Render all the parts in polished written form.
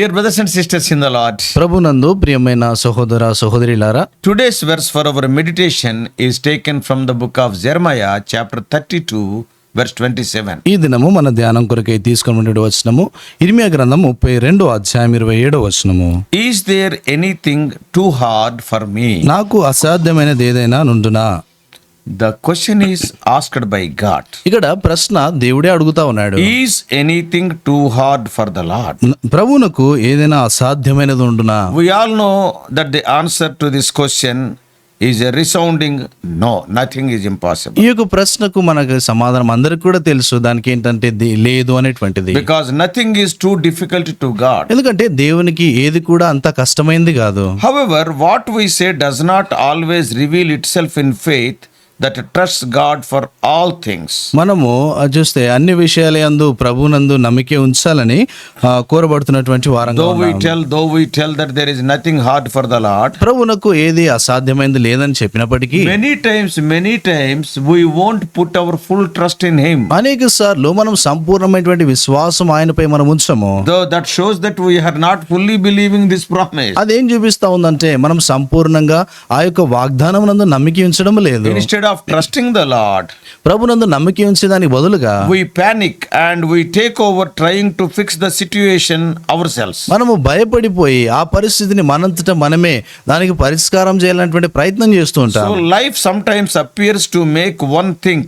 Dear brothers and sisters in the Lord, ప్రభునందు ప్రియమైన సహోదర సహోదరిలారా, today's verse for our meditation is taken from the book of Jeremiah, chapter 32, verse 27. ఈ దినము మన ధ్యానం కొరకై తీసుకున్న వచనము ఇర్మియా గ్రంథం 32వ అధ్యాయం 27వ వచనము. Is there anything too hard for me? నాకు అసాధ్యమైనది ఏదైనా నుండునా? The question is asked by God. ఇక్కడ ప్రశ్న దేవుడే అడుగుతా ఉన్నాడు. Is anything too hard for the Lord? ప్రభువునకు ఏదైనా అసాధ్యమైనది ఉండునా? We all know that the answer to this question is a resounding no. Nothing is impossible. ఈ యొక్క ప్రశ్నకు మనకు సమాధానం అందరికి కూడా తెలుసు. దానికి ఏంటంటే లేదు అనేటువంటిది. Because nothing is too difficult to God. ఎందుకంటే దేవునికి ఏది కూడా అంత కష్టమైంది కాదు. However, what we say does not always reveal itself in faith that trusts God for all things. మనము చూస్తే అన్ని విషయాల యందు ప్రభువునందు నమ్మిక ఉంచాలని కోరబడుతున్నటువంటి వారంగా ఉన్నాము. Though we tell that there is nothing hard for the Lord, ప్రభువునకు ఏది అసాధ్యమైనది లేదని చెప్పినప్పటికీ many times we won't put our full trust in Him. అనేక సార్లు మనం సంపూర్ణమైనటువంటి విశ్వాసం ఆయనపై మనం ఉంచము. Though that shows that we are not fully believing this promise. అదేం చూపిస్తా ఉందంటే మనం సంపూర్ణంగా ఆ యొక్క వాగ్దానం నందు నమ్మిక ఉంచడం లేదు. Instead of trusting the Lord, ప్రభునందు నమ్మిక ఉంచేదానికి బదులుగా we panic and we take over trying to fix the situation ourselves. మనము భయపడిపోయి ఆ పరిస్థితిని మనంతట మనమే దానికి పరిష్కారం చేయాలనేటువంటి ప్రయత్నం చేస్తూ ఉంటాం. So life sometimes appears to make one think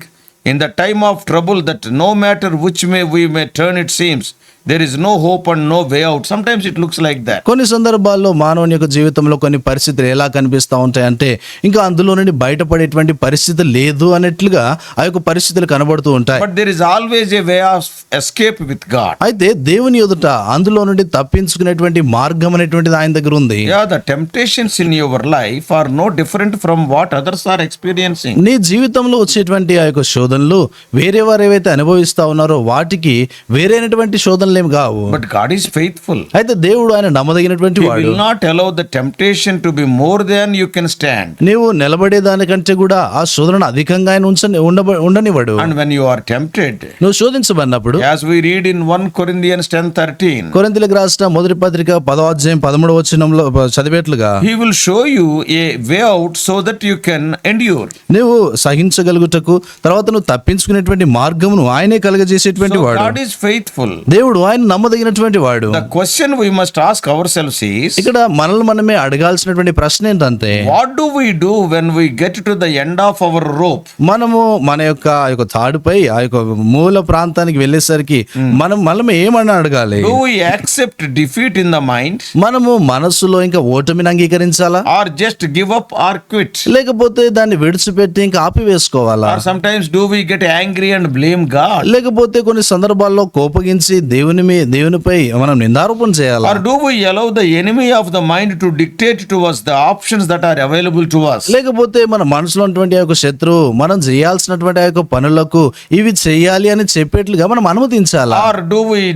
in the time of trouble that no matter which way we may turn, it seems there is no hope and no way out. Sometimes it looks like that. కొన్ని సందర్భాల్లో మానవుని యొక్క జీవితంలో కొన్ని పరిస్థితులు ఎలా కనిపిస్తూ ఉంటాయంటే ఇంకా అందులో నుండి బయటపడేటువంటి పరిస్థితి లేదు అన్నట్లుగా ఆ యొక్క పరిస్థితులు కనబడుతూ ఉంటాయి. But there is always a way of escape with God. అయితే దేవుని ఎదుట అందులో నుండి తప్పించుకునేటువంటి మార్గం అనేటువంటిది ఆయన దగ్గర ఉంది. Yeah, the temptations in your life are no different from what others are experiencing. నీ జీవితంలో వచ్చేటువంటి ఆ యొక్క శోధనలు వేరే వారు ఏవైతే అనుభవిస్తా ఉన్నారో వాటికి వేరైనటువంటి శోధనలు ఏం కావు. But God is faithful. అయితే దేవుడు ఆయన నమ్మదగినటువంటి He వాడు. will not allow the temptation to be more than you can stand. నీవు నిలబడే దానికంటే కూడా ఆ శోధనను అధికంగా ఆయన ఉండనివాడు. And when you are tempted, నువ్వు శోధించబడినప్పుడు as we read in 1 Corinthians 10:13, కొరింథీయులకు రాసిన మొదటి పత్రిక 10వ అధ్యాయం 13వ వచనంలో చదివేట్లుగా He will show you a way out so that you can endure. నువ్వు సహించగలుగుటకు తర్వాత నువ్వు తప్పించుకునేటువంటి మార్గమును ఆయనే కలగజేసేటువంటి So వాడు. God is faithful. దేవుడు ఆయన నమ్మదగినటువంటి వాడు. The question we must ask ourselves is, ఇక్కడ మనల్ని మనమే అడగాల్సినటువంటి ప్రశ్న ఏంటంటే what do we do when we get to the end of our rope? మనము మన యొక్క తాడుపై ఆ యొక్క మూల ప్రాంతానికి వెళ్ళేసరికి మనం ఏమని అడగాలి? Do we accept defeat in the mind, మనము మనస్సులో ఇంకా ఓటమిని అంగీకరించాలా, or just give up or quit? లేకపోతే దాన్ని విడిచిపెట్టి ఇంకా ఆపివేసుకోవాలా? Or sometimes do we get angry and blame God? లేకపోతే కొన్ని సందర్భాల్లో కోపగించి దేవునిపై మనం నిందారోపణ చేయాలా? Or do we allow the enemy of the mind to dictate to us the options that are available to us? లేకపోతే మన మనసులో ఉన్నటువంటి ఆ యొక్క శత్రువు మనం చేయాల్సినటువంటి ఆ యొక్క పనులకు ఇవి చేయాలి అని చెప్పేట్లుగా మనం అనుమతించాలా? Or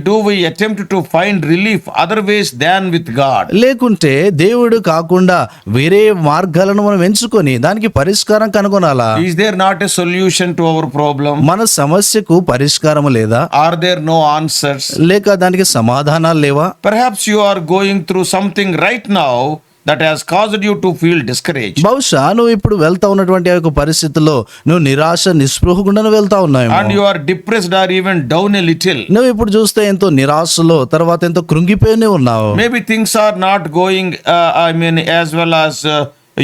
do we attempt to find relief other ways than with God? లేకుంటే దేవుడు కాకుండా వేరే మార్గాలను మనం ఎంచుకొని దానికి పరిష్కారం కనుగొనాలా? Is there not a solution to our problem? మన సమస్యకు పరిష్కారం లేదా? Are there no answers? లేక దానికి సమాధానాలు లేవా? Perhaps you are going through something right now that has caused you to feel discouraged. బహుశా నువ్వు ఇప్పుడు వెళ్తా ఉన్నటువంటి ఆ యొక్క పరిస్థితుల్లో నువ్వు నిరాశ నిస్పృహ గుండా వెళ్తా ఉన్నావు. And you are depressed or even down a little. నువ్వు ఇప్పుడు చూస్తే ఎంతో నిరాశలో తర్వాత ఎంతో కృంగిపోయినే ఉన్నావు. Maybe things are not going as well as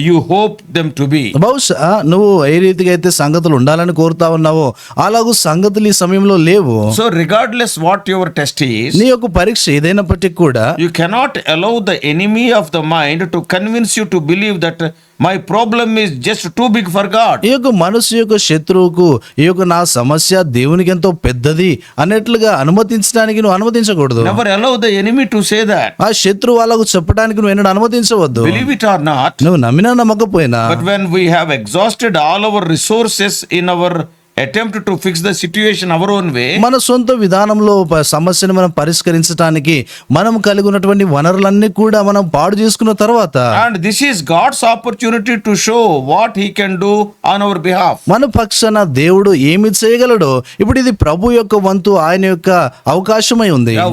you hope them to be. బహుశా నువ్వు ఏ రీతిగా అయితే సంగతులు ఉండాలని కోరుతా ఉన్నావో అలాగూ సంగతులు ఈ సమయంలో లేవు. So regardless what your test is, నీ యొక్క పరీక్ష ఏదైనప్పటికీ కూడా you cannot allow the enemy of the mind to convince you to believe that my problem is just too big for God. ఈ యొక్క మనసు యొక్క శత్రువుకు ఈ యొక్క నా సమస్య దేవునికి ఎంతో పెద్దది అన్నట్లుగా అనుమతించడానికి నువ్వు అనుమతించకూడదు. Never allow the enemy to say that. ఆ శత్రువు వాళ్ళకు చెప్పడానికి నువ్వు ఎన్నడూ అనుమతించవద్దు. Believe it or not, నువ్వు నమ్మినా నమ్మకపోయినా but when we have exhausted all our resources in our attempt to fix the situation our own way, మన సొంత విధానంలో సమస్యను మనం పరిష్కరించడానికి మనం కలిగి ఉన్నటువంటి వనరులన్నీ కూడా మనం పాడు చేసుకున్న తర్వాత and this is God's opportunity to show what he can do on our behalf. మన పక్షాన దేవుడు ఏమి చేయగలడో ఇప్పుడు ఇది ప్రభు యొక్క వంతు, ఆయన యొక్క అవకాశమై ఉంది. Yeah,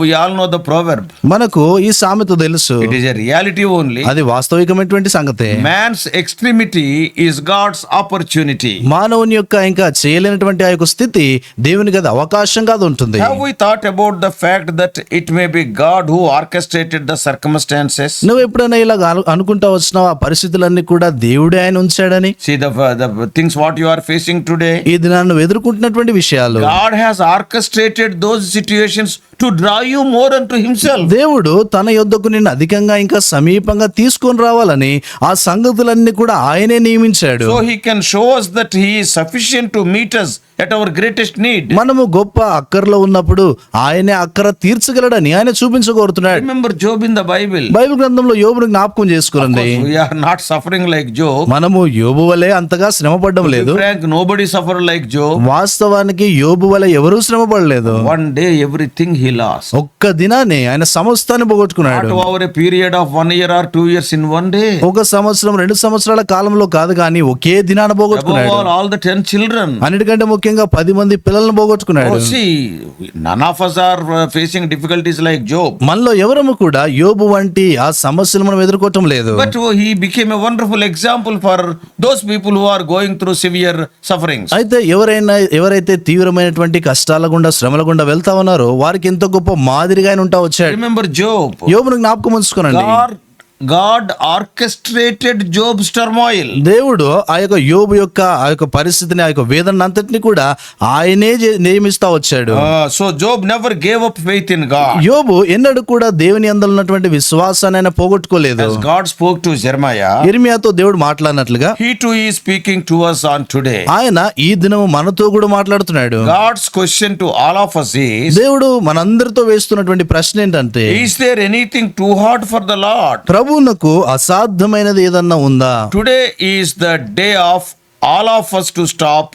we all know the proverb. మనకు ఈ సామెత తెలుసు, It is a reality only. అది వాస్తవికమైనటువంటి సంగతే. Man's extremity is God's opportunity. మానవుని యొక్క ఇంకా చేయలేనటువంటి ఆ యొక్క స్థితి దేవునికి అది అవకాశంగా అది ఉంటుంది. Have we thought about the fact that it may be God who orchestrated the circumstances? నువ్వు ఎప్పుడైనా ఇలా అనుకుంటా వచ్చినావు ఆ పరిస్థితులన్నీ కూడా దేవుడే ఆయన ఉంచాడని? See the things what you are facing today. ఈ దినాన్ని నువ్వు ఎదుర్కొంటున్నటువంటి విషయాలు God has orchestrated those situations to draw you more unto himself. దేవుడు తన యొద్దకు నిన్ను అధికంగా ఇంకా సమీపంగా తీసుకొని రావాలని ఆ సంగతులన్నీ కూడా ఆయనే నియమించాడు. So he can show us that he is sufficient to meet us at our greatest need. మనము గొప్ప అక్కరలో ఉన్నప్పుడు ఆయనే అక్కర తీర్చగలడని ఆయన చూపించగోరుతున్నాడు. Remember Job in the Bible. Bible గ్రంథంలో యోబును జ్ఞాపకం చేసుకురండి. We are not suffering like Job. మనము యోబు వలె అంతగా శ్రమపడడం లేదు. Frank, nobody suffered like Job. వాస్తవానికి యోబు వలె ఎవరూ శ్రమపడలేదు. One day everything he lost. ఒక్క దినాన్ని ఆయన సమస్తాన్ని పోగొట్టుకున్నాడు. Not over a period of 1 year or 2 years in one day. ఒక సంవత్సరం 2 సంవత్సరాల కాలంలో కాదు కానీ ఒకే దినాన Above పోగొట్టుకున్నాడు. all the 10 children. అన్నిటికంటే ముఖ్యంగా 10 మంది పిల్లలను పోగొట్టుకున్నాడు. Oh, see, none of us are facing difficulties like Job. మనలో ఎవరము కూడా యోబు వంటి ఆ సమస్యలు మనం ఎదుర్కోవటం లేదు. But he became a wonderful example for those people who are going through severe sufferings. అయితే ఎవరైతే తీవ్రమైనటువంటి కష్టాల గుండా శ్రమల గుండా వెళ్తా ఉన్నారో వారికి ఎంతో గొప్ప మాదిరిగా ఆయన ఉంటా వచ్చాడు. Remember Job. యోబును జ్ఞాపకం ఉంచుకోనండి. God orchestrated Job's turmoil. దేవుడు ఆ యొక్క యోబు యొక్క ఆ యొక్క పరిస్థితిని, ఆ యొక్క వేదన అంతటిని కూడా ఆయనే నియమిస్తా వచ్చాడు. So Job never gave up faith in God. యోబు ఎన్నడూ కూడా దేవుని యందు ఉన్నటువంటి విశ్వాసాన్ని ఆయన పోగొట్టుకోలేదు. As God spoke to Jeremiah, యిర్మీయాతో దేవుడు మాట్లాడినట్లుగా he too is speaking to us on today. ఆయన ఈ దినము మనతో కూడా మాట్లాడుతున్నాడు. God's question to all of us is, దేవుడు మనందరితో వేస్తున్నటువంటి ప్రశ్న ఏంటంటే, is there anything too hard for the Lord? ప్రభువునకు అసాధ్యమైనది ఏదన్నా ఉందా? Today is the day of all of us to stop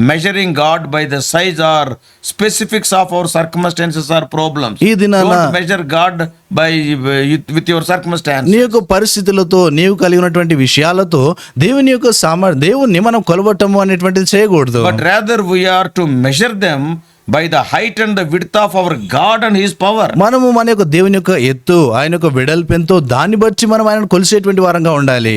measuring God by the size or specifics of our circumstances or problems. ఈ దినాన Don't measure God by with your circumstances. నీ యొక్క పరిస్థితులతో నీవు కలిగి ఉన్నటువంటి విషయాలతో దేవుని యొక్క దేవుణ్ణి మనం కొలవటము అనేటువంటిది చేయకూడదు. But rather we are to measure them by the height and the width of our God and his power. మనము మన యొక్క దేవుని యొక్క ఎత్తు, ఆయన యొక్క వెడల్పెంతో దాన్ని బట్టి మనం ఆయనను కొలిసేటువంటి వారంగా ఉండాలి.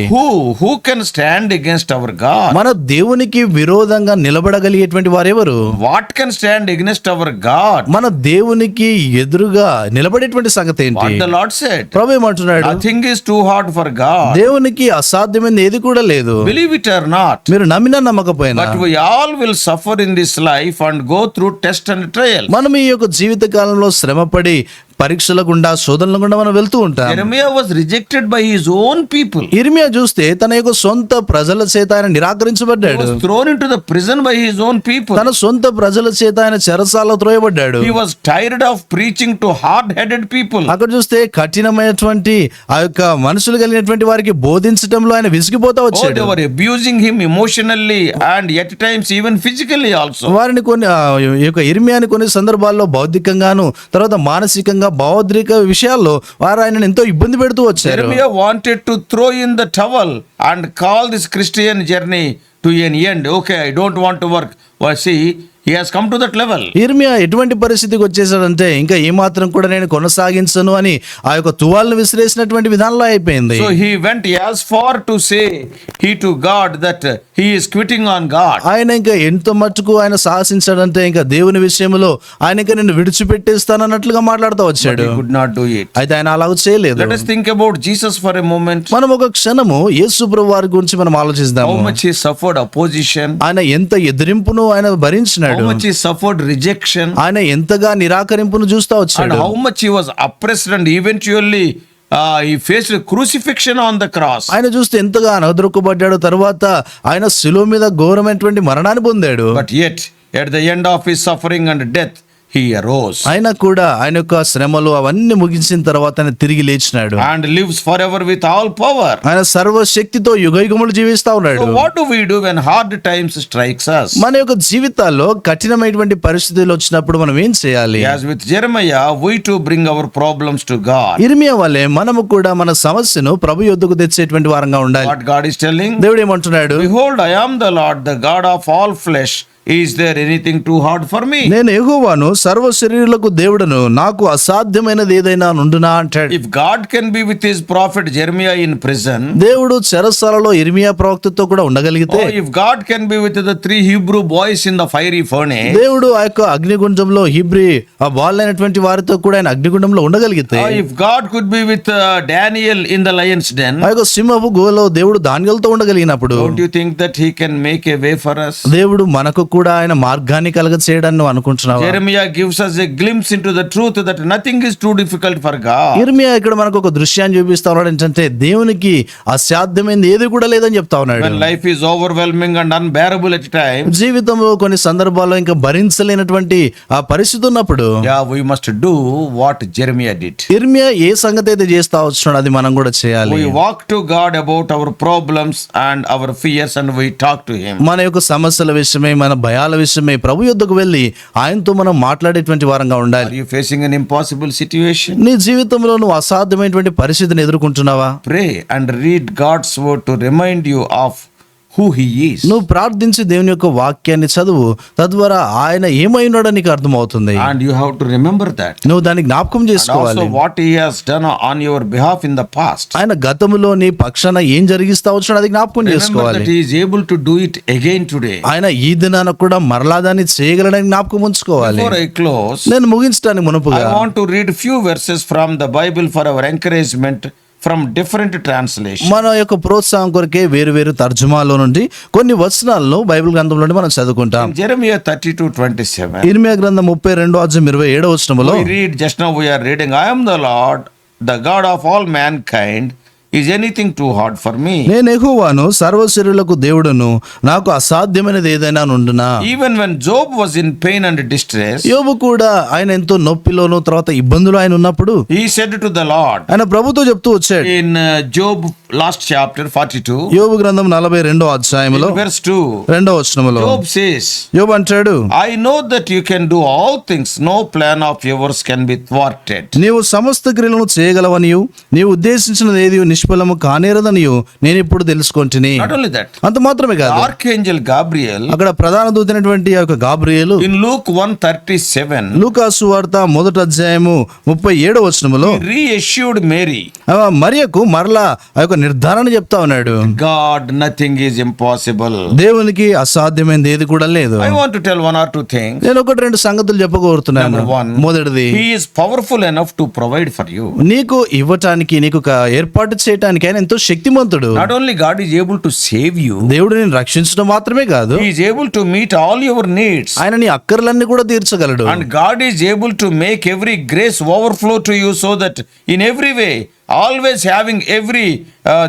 Who can stand against our God? మన దేవునికి విరోధంగా నిలబడగలిగేటువంటి వారెవరు? What can stand against our God? మన దేవునికి ఎదురుగా నిలబడేటువంటి సంగతి ఏంటి? What the Lord said. ప్రభు ఏమంటున్నాడు? Nothing is too hard for God. దేవునికి అసాధ్యమైనది ఏది కూడా లేదు. Believe it or not. మీరు నమ్మినా నమ్మకపోయినా But we all will suffer in this life and go through test and trial. మనం ఈ యొక్క జీవిత కాలంలో శ్రమపడి పరీక్షల గుండా శోధనల గుండా మనం వెళ్తూ ఉంటాం. Jeremiah was rejected by his own people. యిర్మీయా చూస్తే తన యొక్క సొంత ప్రజల చేత ఆయన He నిరాకరించబడ్డాడు. was thrown into the prison by his own people. తన సొంత ప్రజల చేత ఆయన చెరసాలలో త్రోయబడ్డాడు. He was tired of preaching to hard-headed people. అక్కడ చూస్తే కఠినమైనటువంటి ఆ యొక్క మనుషులు కలిగినటువంటి వారికి బోధించడంలో ఆయన విసిగిపోతా Oh, వచ్చాడు. they were abusing him emotionally and at times even physically also. వారిని కొన్ని ఈ యొక్క యిర్మీయాని కొన్ని సందర్భాల్లో బౌద్ధికంగాను తర్వాత మానసికంగా భావోద్రేక విషయాల్లో వారు ఆయనను ఎంతో ఇబ్బంది పెడుతూ వచ్చారు. Jeremiah wanted to throw in the towel and call this Christian journey to an end. Okay, I don't want to work. Well, see, he has come to that level. యిర్మీయా ఎటువంటి పరిస్థితికి వచ్చేసాడంటే ఇంకా ఏమాత్రం కూడా నేను కొనసాగించను అని ఆ యొక్క తువాలను విసిరేసినటువంటి విధానంలో అయిపోయింది. So he went as far to say he to God that he is quitting on God. ఆయన ఇంకా ఎంత మట్టుకు ఆయన సాహసించాడంటే ఇంకా దేవుని విషయంలో ఆయన ఇంకా నిన్ను విడిచిపెట్టేస్తానన్నట్లుగా మాట్లాడుతూ వచ్చాడు. He could not do it. అయితే ఆయన అలాగ చేయలేదు. Let us think about Jesus for a moment. మనం ఒక క్షణము యేసు ప్రభువు వారి గురించి మనం ఆలోచిద్దాము. How much he suffered opposition. ఆయన ఎంత ఎదిరింపును ఆయన భరించినాడు. How much he suffered rejection. ఆయన ఎంతగా నిరాకరింపును చూస్తా And వచ్చాడు. how much he was oppressed and eventually he faced crucifixion on the cross. ఆయన చూస్తే ఎంతగా అనద్రొక్కబడ్డాడు. తర్వాత ఆయన శిలువ మీద ఘోరమైనటువంటి మరణాన్ని పొందాడు. But yet, at the end of his suffering and death, he arose ఆయన కూడా ఆయన యొక్క శ్రమలు అవన్నీ ముగించిన తర్వాత ఆయన తిరిగి లేచినాడు. and lives forever with all power. ఆయన సర్వశక్తితో యుగయుగములు జీవిస్తా ఉన్నాడు. So what do we do when hard times strikes us? మన యొక్క జీవితాల్లో కఠినమైనటువంటి పరిస్థితులు వచ్చినప్పుడు మనం ఏం చేయాలి? As with Jeremiah, we too bring our problems to God. ఇర్మియా వలె మనము కూడా మన సమస్యను ప్రభు యొద్దకు తెచ్చేటువంటి వారంగా ఉండాలి. What God is telling? దేవుడు ఏమంటున్నాడు? Behold, I am the Lord, the God of all flesh. Is there anything too hard for me? నేను యెహోవాను, సర్వ శరీరులకు దేవుడను, నాకు అసాధ్యమైనది ఏదైనా నుండునా అంటాడు. If God can be with his prophet Jeremiah in prison, దేవుడు చెరసాలలో ఇర్మియా ప్రవక్తతో కూడా ఉండగలిగితే, or if God can be with the 3 Hebrew boys in the fiery furnace, దేవుడు ఆ యొక్క అగ్నిగుండంలో హిబ్రీ ఆ బాలైనటువంటి వారితో కూడా ఆయన అగ్నిగుండంలో ఉండగలిగితే, or if God could be with Daniel in the lion's den, ఆ యొక్క సింహపు గుహలో దేవుడు దానియేలుతో ఉండగలిగినప్పుడు, don't you think that he can make a way for us? దేవుడు మనకు కూడా ఆయన మార్గాన్ని కలగ చేయడాన్ని నువ్వు అనుకుంటున్నావా? Jeremiah gives us a glimpse into the truth that nothing is too difficult for God. ఇర్మియా ఇక్కడ మనకు ఒక దృశ్యాన్ని చూపిస్తా ఉన్నాడు. ఏంటంటే దేవునికి అసాధ్యమైనది ఏది కూడా లేదని చెప్తా ఉన్నాడు. When life is overwhelming and unbearable at times, జీవితంలో కొన్ని సందర్భాల్లో ఇంకా భరించలేనటువంటి ఆ పరిస్థితి ఉన్నప్పుడు, yeah, we must do what Jeremiah did. ఇర్మియా ఏ సంగతి అయితే చేస్తా వస్తున్నాడు అది మనం కూడా చేయాలి. We walk to God about our problems and our fears and we talk to him. మన యొక్క సమస్యల విషయమై, మన భయాల విషయమై ప్రభు యొద్దకు వెళ్ళి ఆయనతో మనం మాట్లాడేటువంటి వారంగా ఉండాలి. Are you facing an impossible situation? నీ జీవితంలో నువ్వు అసాధ్యమైనటువంటి పరిస్థితిని ఎదుర్కొంటున్నావా? Pray and read God's word to remind you of who he is. నువ్వు ప్రార్థించి దేవుని యొక్క వాక్యాన్ని చదువు, తద్వారా ఆయన ఏమై ఉన్నాడో నీకు అర్థమవుతుంది. And you have to remember that. నువ్వు దాన్ని జ్ఞాపకం And చేసుకోవాలి. also what he has done on your behalf in the past. ఆయన గతములో నీ పక్షాన ఏం జరిగిస్తా వచ్చాడో అది జ్ఞాపకం Remember చేసుకోవాలి. that he is able to do it again today. ఆయన ఈ దినాన కూడా మరలా దాన్ని చేయగలడని జ్ఞాపకం ఉంచుకోవాలి. Before I close, నేను ముగించడానికి మునుపుగా I want to read few verses from the Bible for our encouragement from different translations. మన యొక్క ప్రోత్సాహం కొరకే వేరు వేరు తర్జుమాలో నుండి కొన్ని వచనాలను బైబిల్ గ్రంథంలో నుండి మనం చదువుకుంటాం. In Jeremiah 32:27, ఇర్మియా గ్రంథం 32:27 వచనములో we read, just now we are reading, I am the Lord, the God of all mankind. Is anything too hard for me? నేను యెహోవాను, సర్వశరీరులకు దేవుడును, నాకు అసాధ్యమైనది ఏదైనా నుండునా. Even when Job was in pain and distress, యోబు కూడా ఆయన ఎంతో నొప్పిలోను తర్వాత ఇబ్బందులు ఆయన ఉన్నప్పుడు he said to the Lord, ఆయన ప్రభుతో చెప్తూ వచ్చాడు. in Job last chapter 42, యోబు గ్రంథం 42వ అధ్యాయములో verse 2, 2వ వచనములో Job says, యోబు అంటాడు, I know that you can do all things, no plan of yours can be thwarted. నీవు సమస్త క్రియలను చేయగలవనియు, నీవు ఉద్దేశించినది ఏది నిష్ఫలము కానేరదనియు నేను ఇప్పుడు తెలుసుకొంటిని. Not only that, అంత మాత్రమే the కాదు, archangel Gabriel అక్కడ ప్రధాన దూతైనటువంటి ఆ యొక్క గాబ్రియేలు in Luke 1:37 లూకాసు వార్త 1:37 వచనములో reassured Mary, మరియకు మరలా ఆ యొక్క నిర్ధారణ చెప్తా ఉన్నాడు. God, nothing is impossible. దేవునికి అసాధ్యమైనది ఏది కూడా లేదు. I want to tell one or two things. నేను ఒకటి రెండు సంగతులు చెప్పగోరుతున్నాను. Number one, మొదటిది, he is powerful enough to provide for you. నీకు ఇవ్వటానికి, నీకు ఏర్పాటు చేయటానికి ఆయన ఎంతో శక్తిమంతుడు. Not only God is able to save you, దేవుడు నేను రక్షించడం మాత్రమే కాదు, he is able to meet all your needs. ఆయన నీ అక్కర్లన్నీ కూడా తీర్చగలడు. And God is able to make every grace overflow to you so that in every way, always having every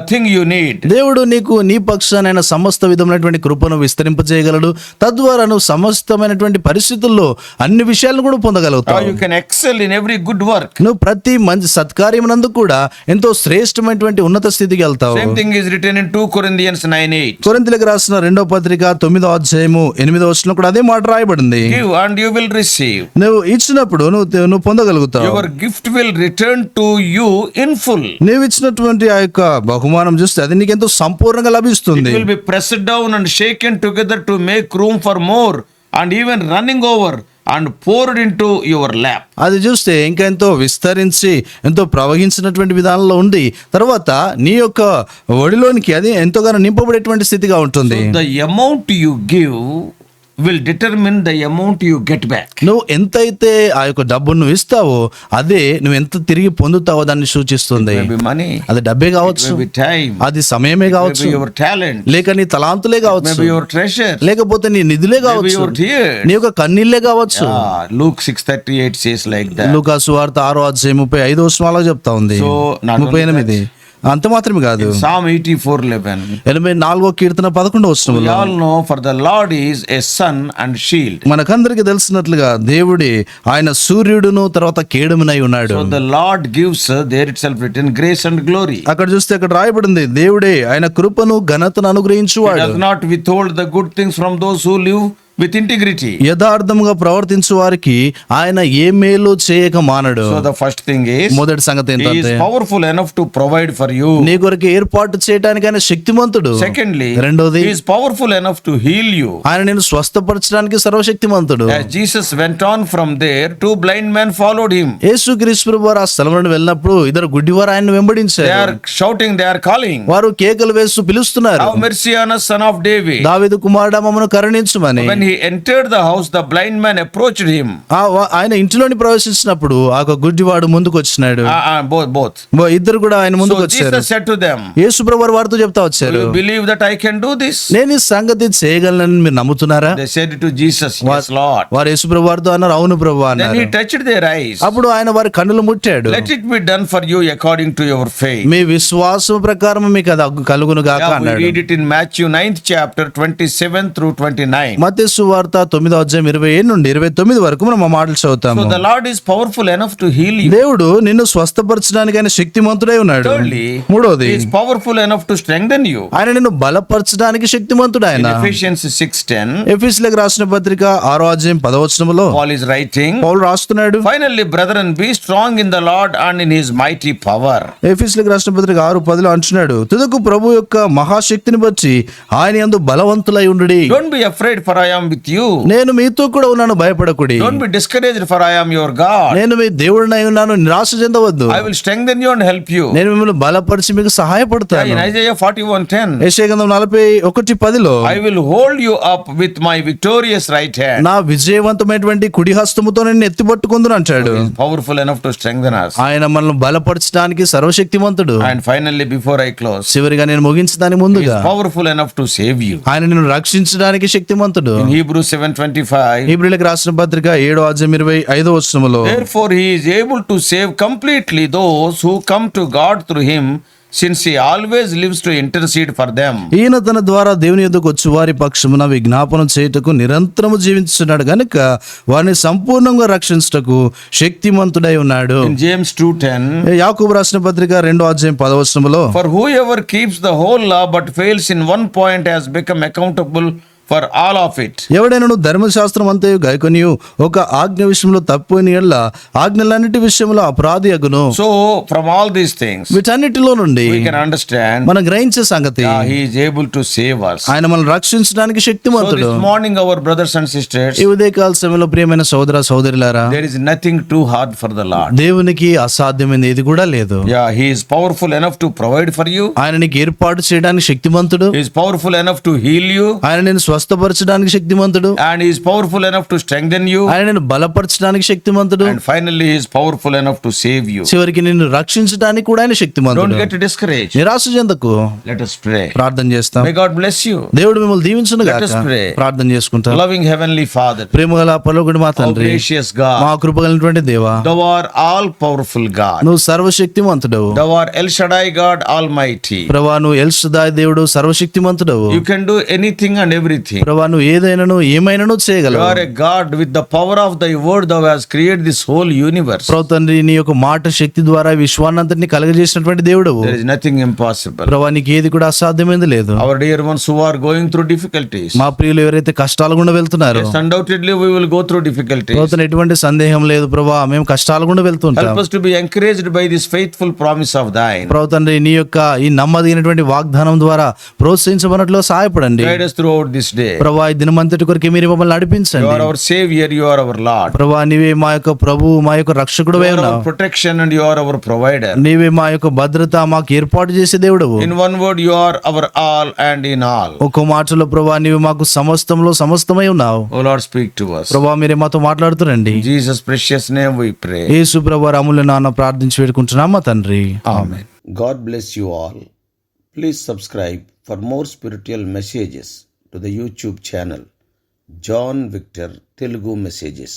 thing you need. దేవుడు నీకు నీ పక్షానైన సమస్త విధమైనటువంటి కృపను విస్తరింపజేయగలడు. తద్వారా నువ్వు సమస్తమైనటువంటి పరిస్థితుల్లో అన్ని విషయాలను కూడా పొందగలుగుతావు. You can excel in every good work. నువ్వు ప్రతి మంచి సత్కార్యమునందు కూడా ఎంతో శ్రేష్టమైనటువంటి ఉన్నత స్థితికి వెళ్తావు. Same thing is written in 2 Corinthians 9:8. కొరింథీయులకు రాసిన 2వ పత్రిక 9వ అధ్యాయము 8వ వచనంలో కూడా అదే మాట రాయబడింది. Give and you will receive. నువ్వు ఇచ్చినప్పుడు నువ్వు పొందగలుగుతావు. Your gift will return to you in full. నీవు ఇచ్చినటువంటి ఆ యొక్క బహుమానం చూస్తే అది నీకు ఎంతో సంపూర్ణంగా లభిస్తుంది. It will be pressed down and shaken together to make room for more and even running over and poured into your lap. అది చూస్తే ఇంకా ఎంతో విస్తరించి ఎంతో ప్రవహించినటువంటి విధానంలో ఉండి తర్వాత నీ యొక్క ఒడిలోనికి అది ఎంతోగానో నింపబడేటువంటి స్థితిగా ఉంటుంది. So the amount you give will determine the amount you get back. నువ్వు ఎంతైతే ఆ యొక్క డబ్బును నువ్వు ఇస్తావో అదే నువ్వు ఎంత తిరిగి పొందుతావో దాన్ని సూచిస్తుంది. Maybe money, అది డబ్బే కావచ్చు, maybe time, అది సమయమే కావచ్చు, maybe your talent, లేక నీ తలాంతులే కావచ్చు, maybe your treasure, లేకపోతే నీ నిధులే maybe కావచ్చు, your tears. నీ యొక్క కన్నీళ్ళే కావచ్చు. Luke 6:38 says like that. లూకాసు వార్త 6వ అధ్యాయం 35వ వచనంలో చెప్తా ఉంది. So, not only 38 అంత మాత్రమే కాదు, Psalm 84:11. 84వ కీర్తన 11వ We వచనములో all know, for the Lord is a sun and shield. మనకందరికి తెలిసినట్లుగా దేవుడి ఆయన సూర్యుడును తర్వాత కేడుమునై ఉన్నాడు. So the Lord gives, there itself written, grace and glory. అక్కడ చూస్తే అక్కడ రాయబడింది, దేవుడే ఆయన కృపను ఘనతను He అనుగ్రహించువాడు, does not withhold the good things from those who live with integrity. యథార్థముగా ప్రవర్తించు వారికి ఆయన ఏ మేలు చేయక మానడు. So the first thing is, మొదటి సంగతి He ఏంటంటే is powerful enough to provide for you. నీ కొరకు ఏర్పాటు చేయడానికి ఆయన శక్తిమంతుడు. Secondly, రెండోది, He is powerful enough to heal you. ఆయన నేను స్వస్థపరచడానికి సర్వశక్తిమంతుడు. As Jesus went on from there, 2 blind men followed him. యేసుక్రీస్తు ప్రభువు వారు ఆ స్థలం నుండి వెళ్ళినప్పుడు ఇద్దరు గుడ్డివారు ఆయన They వెంబడించారు. are shouting, they are calling, వారు కేకలు వేస్తూ పిలుస్తున్నారు, have mercy on us, son of David. దావీదు కుమారుడా మమ్మను కరుణించుమని. When he entered the house, the blind man approached him. ఆయన ఇంటిలోని ప్రవేశించినప్పుడు ఆ ఒక గుడ్డివాడు ముందుకు వచ్చినాడు. Both. ఇద్దరు కూడా ఆయన ముందుకు So వచ్చారు. Jesus said to them, యేసు ప్రభువు వారితో చెప్తా do వచ్చారు, you believe that I can do this? నేను ఈ సంగతి చేయగలనని మీరు నమ్ముతున్నారా? They said to Jesus, yes, Lord. వారు యేసు ప్రభు వారితో అన్నారు, అవును ప్రభు Then అన్నారు. he touched their eyes. అప్పుడు ఆయన వారి కన్నులు ముట్టాడు. Let it be done for you according to your faith. మీ విశ్వాసం ప్రకారం మీకు అది కలుగును గాక Yeah, we అన్నాడు. read it in Matthew 9th chapter 27 through 29. మత్తయి సువార్త 9వ అధ్యాయం 27 నుండి 29 వరకు మనం ఆ మాటలు చదువుతాము. So the Lord is powerful enough to heal you. దేవుడు నిన్ను స్వస్థపరచడానికి ఆయన శక్తిమంతుడై ఉన్నాడు. Thirdly, మూడోది, He is powerful enough to strengthen you. ఆయన నిన్ను బలపరచడానికి శక్తిమంతుడు In ఆయన. Ephesians 6:10, ఎఫెసీయులకు రాసిన పత్రిక 6వ అధ్యాయం 10వ వచనములో Paul is writing, పౌలు రాస్తున్నాడు, finally, brethren, be strong in the Lord and in His mighty power. ఎఫెసీయులకు రాసిన పత్రిక 6:10లో అంటున్నాడు, తుదకు ప్రభు యొక్క మహాశక్తిని బట్టి ఆయన యందు బలవంతులై ఉండుడి. Don't be afraid, for I am with you. నేను మీతో కూడా ఉన్నాను, భయపడకుడి. Don't be discouraged, for I am your God. నేను మీ దేవుడినై ఉన్నాను, నిరాశ చెందవద్దు. I will strengthen you and help you. నేను మిమ్మల్ని బలపరిచి మీకు సహాయపడతాను. In Isaiah 41:10, యెషయా గ్రంథం 41:10లో I will hold you up with my victorious right hand. నా విజయవంతమైనటువంటి కుడి హస్తముతో నేను ఎత్తిపట్టుకుందును అంటాడు. He is powerful enough to strengthen us. ఆయన మనల్ని బలపరచడానికి సర్వశక్తిమంతుడు. And finally, before I close, చివరిగా నేను ముగించడానికి He ముందుగా is powerful enough to save you. ఆయన నిన్ను రక్షించడానికి శక్తిమంతుడు. In Hebrews 7:25, హెబ్రీయులకు రాసిన పత్రిక 7వ అధ్యాయం 25వ వచనములో, therefore He is able to save completely those who come to God through Him, since He always lives to intercede for them. ఈయన తన ద్వారా దేవుని యొద్దకు వచ్చు వారి పక్షమున విజ్ఞాపనం చేయుటకు నిరంతరము జీవించున్నాడు గనుక వారిని సంపూర్ణంగా రక్షించుటకు శక్తిమంతుడై ఉన్నాడు. In James 2:10, యాకోబు రాసిన పత్రిక 2వ అధ్యాయం 10వ వచనములో, for whoever keeps the whole law but fails in one point has become accountable for all of it. ఎవడైనను ధర్మశాస్త్రం అంతయు గైకొనియు ఒక ఆజ్ఞ విషయంలో తప్పిన యెడల ఆజ్ఞలన్నిటి విషయంలో అపరాధి అగును. So from all these things, వీటన్నిటిలో నుండి we can understand, మనం గ్రహించే సంగతి, He is able to save us. ఆయన మనల్ని రక్షించడానికి So శక్తిమంతుడు. this morning, our brothers and sisters, ఈ ఉదయకాల సమయంలో ప్రియమైన సోదర సోదరులారా, there is nothing too hard for the Lord. దేవునికి అసాధ్యమైనది ఏది కూడా లేదు. Yeah, He is powerful enough to provide for you. ఆయన నీకు ఏర్పాటు చేయడానికి శక్తిమంతుడు. He is powerful enough to heal you. ఆయన నేను స్వస్థపరచడానికి శక్తిమంతుడు. And He is powerful enough to strengthen you. ఆయన నేను బలపరచడానికి శక్తిమంతుడు. And finally, He is powerful enough to save you. చివరికి నిన్ను రక్షించడానికి కూడా ఆయన Don't శక్తిమంతుడు. get discouraged. నిరాశ చెందకు. Let us pray. ప్రార్థన చేస్తాం. May God bless you. దేవుడు మిమ్మల్ని దీవించును Let us గాక. pray. ప్రార్థన చేసుకుంటాం. Loving Heavenly Father, ప్రేమగల పరలోకుడి మా oh తండ్రి, gracious మా God, కృపగలిగినటువంటి దేవా, Thou art all powerful God. నువ్వు సర్వశక్తిమంతుడవు. Thou art El Shaddai God Almighty. ప్రభా నువ్వు ఎల్ షదాయ్ దేవుడు, సర్వశక్తిమంతుడవు. You can do anything and everything. ప్రభా నువ్వు ఏదైనాను ఏమైనాను You చేయగలవు. are a God with the power of Thy word. Thou hast created this whole universe. ప్రభు తండ్రి, నీ యొక్క మాట శక్తి ద్వారా విశ్వాన్నంతటిని కలగజేసినటువంటి దేవుడవు. There is nothing impossible. ప్రభా నీకు ఏది కూడా అసాధ్యమైనది లేదు. Our dear ones who are going through difficulties, మా ప్రియులు ఎవరైతే కష్టాలు గుండా వెళ్తున్నారు, yes, undoubtedly we will go through difficulties. ప్రభుత్వం ఎటువంటి సందేహం లేదు ప్రభా, మేము కష్టాలు గుండా వెళ్తుంటాం. Help us to be encouraged by this faithful promise of Thine. ప్రభు తండ్రి, నీ యొక్క ఈ నమ్మదగినటువంటి వాగ్దానం ద్వారా ప్రోత్సహించబడినట్లు సహాయపడండి. Guide us throughout this day. ప్రభా ఈ దినమంతటి కొరకు మీరు మమ్మల్ని You నడిపించండి. are our Savior, You are our Lord. ప్రభా నీవే మా యొక్క ప్రభు, మా యొక్క రక్షకుడు You are our protection and You are our provider. నీవే మా యొక్క భద్రత, మాకు ఏర్పాటు చేసే దేవుడవు. In one word, You are our all and in all. ఒక్క మాటలో ప్రభా నీవు మాకు సమస్తంలో సమస్తమై ఉన్నావు. Oh Lord, speak to us. ప్రభా మీరే మాతో మాట్లాడుతురండి. In Jesus' precious name we pray. యేసు ప్రభు అమూల్య నాన్న ప్రార్థించి వేడుకుంటున్నాం మా తండ్రి. Amen. God bless you all. Please subscribe for more spiritual messages to the YouTube channel John Victor Telugu Messages.